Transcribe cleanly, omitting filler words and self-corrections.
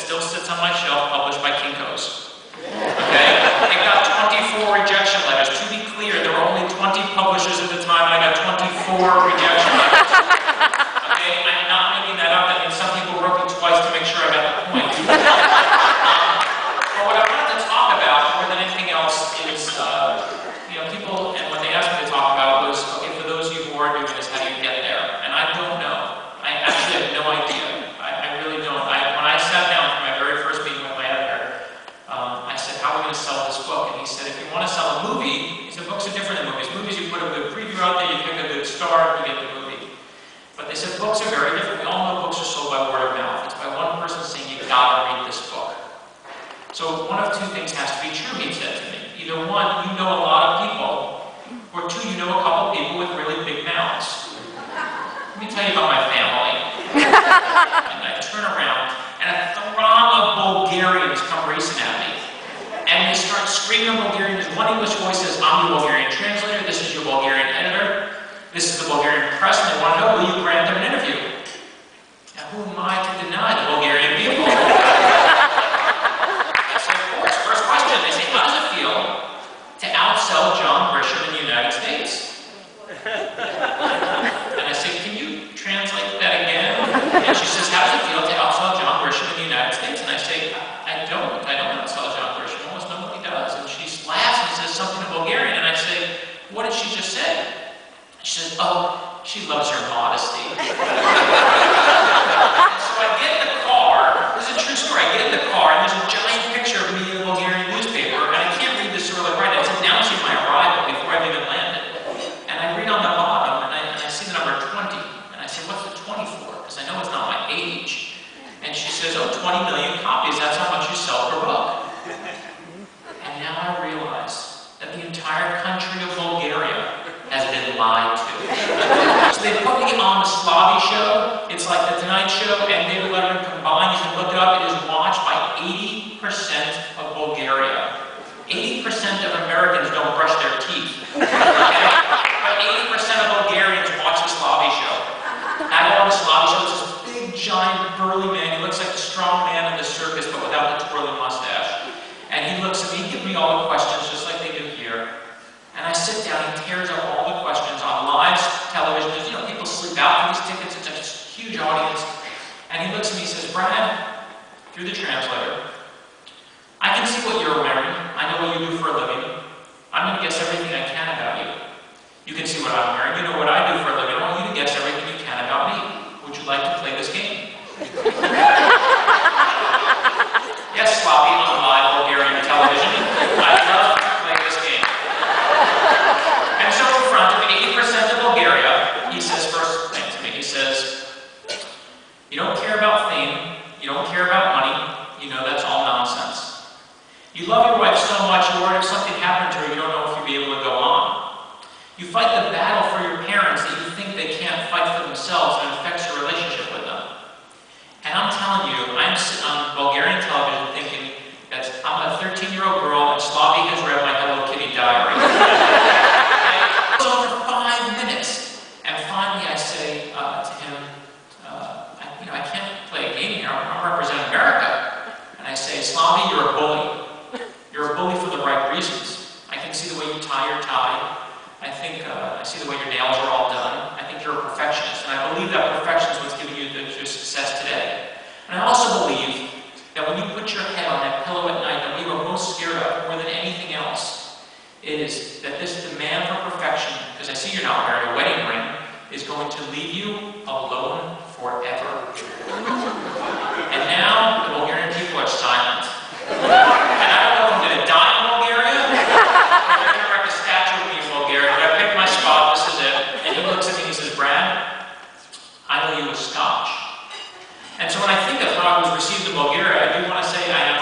still sits on my shelf, published by Kinko's. Okay? It got 24 rejection letters. To be clear, there were only 20 publishers at the time, and I got 24 rejection letters. Okay? I'm not making that up. That means some people wrote me twice to make sure I got the point. But what I wanted to talk about, more than anything else, is, people, and what they asked me to talk about was, okay, for those of you who are doing this, how do you get there? And I don't know. I actually have no idea. I really don't. When I sat down for my very first meeting with my editor, I said, how are we going to sell this book? And he said, if you want to sell a movie, he said, books are different than movies. Movies, you put a good preview out there, you pick a good star, you get the movie. But they said, books are very different. We all know books are sold by word of mouth. It's by one person saying, you've got to read this book. So one of two things has to be true, he said to me. Either one, you know a lot of people, or two, you know a couple people with really big mouths. Let me tell you about my family. And I turn around, and a throng of Bulgarians come racing at me. And they start screaming in Bulgarian. There's one English voice says, I'm the Bulgarian translator, this is your Bulgarian editor, this is the Bulgarian press, and they want to know, will you grant them an interview? Now, who am I to deny the Bulgarian people? To outsell John Grisham in the United States. And I say, can you translate that again? And she says, how does it feel to outsell John Grisham in the United States? And I say, I don't outsell John Grisham. Almost nobody does. And she laughs and says something in Bulgarian. And I say, what did she just say? And she says, oh, she loves your modesty. So I get in the car. This is a true story. I get in the car, and there's a giant picture of me in the Bulgarian newspaper. And I can't read this really right. It's announcing my arrival before I've even landed. And I read on the bottom, and I see the number 20. And I say, what's the 20 for? Because I know it's not my age. And she says, oh, 20 million copies. That's how much you sell per book. And now I realize that the entire country of Bulgaria has been lied to. So they put me on the Slavi show. It's like the Tonight Show and David Letterman combined. You can look it up. It is watched by 80% of Bulgaria. 80% of Americans don't brush their teeth. Okay? But 80% of Bulgarians watch the Slavi show. I go on the Slavi show. It's this big, giant, burly man. He looks like the strong man in the circus, but without the twirling mustache. And he looks at me, he gives me all the questions, just like they do here. And I sit down, he tears up all the questions on live television. Because, people sleep out for these tickets. It's a huge audience. And he looks at me and says, Brad, through the translator, I can see what you're wearing. I know what you do for a living. I'm going to guess everything I can about you. You can see what I'm wearing. You know what I do for a living. I want you to guess everything you can about me. Would you like to play this game? Yes, Slavi, on live Bulgarian television. I'd love to play this game. And so in front of 80% of Bulgaria, he says first thing to me. He says, you don't care about fame. You don't care about money. You know that's all nonsense. You love your wife so much, you're worried if something happened to her, you don't know if you'll be able to go on. You fight the battle for your parents that you think they can't fight for themselves, and it affects your relationship with them. And I'm telling you, I'm sitting on Bulgarian television thinking that I'm a 13-year-old girl and Slavi has read my Hello Kitty diary. It goes on for 5 minutes. And finally I say to him, I can't play a game here. I'm representing America. And I say, Slavi, you're a bully. You're a bully for the right reasons. I can see the way you tie your tie. I see the way your nails are all done. I think you're a perfectionist. And I believe that perfection is what's giving you your success today. And I also believe that when you put your head on that pillow at night, that what you are most scared of more than anything else is that this demand for perfection, because I see you're not wearing a wedding ring, is going to leave you alone forever. And now the Bulgarian people are silent. And I don't know if I'm going to die in Bulgaria, or they're going to erect a statue of me in Bulgaria, but I picked my spot, this is it. And he looks at me and he says, Brad, I know you as Scotch. And so when I think of how I was received in Bulgaria, I do want to say I am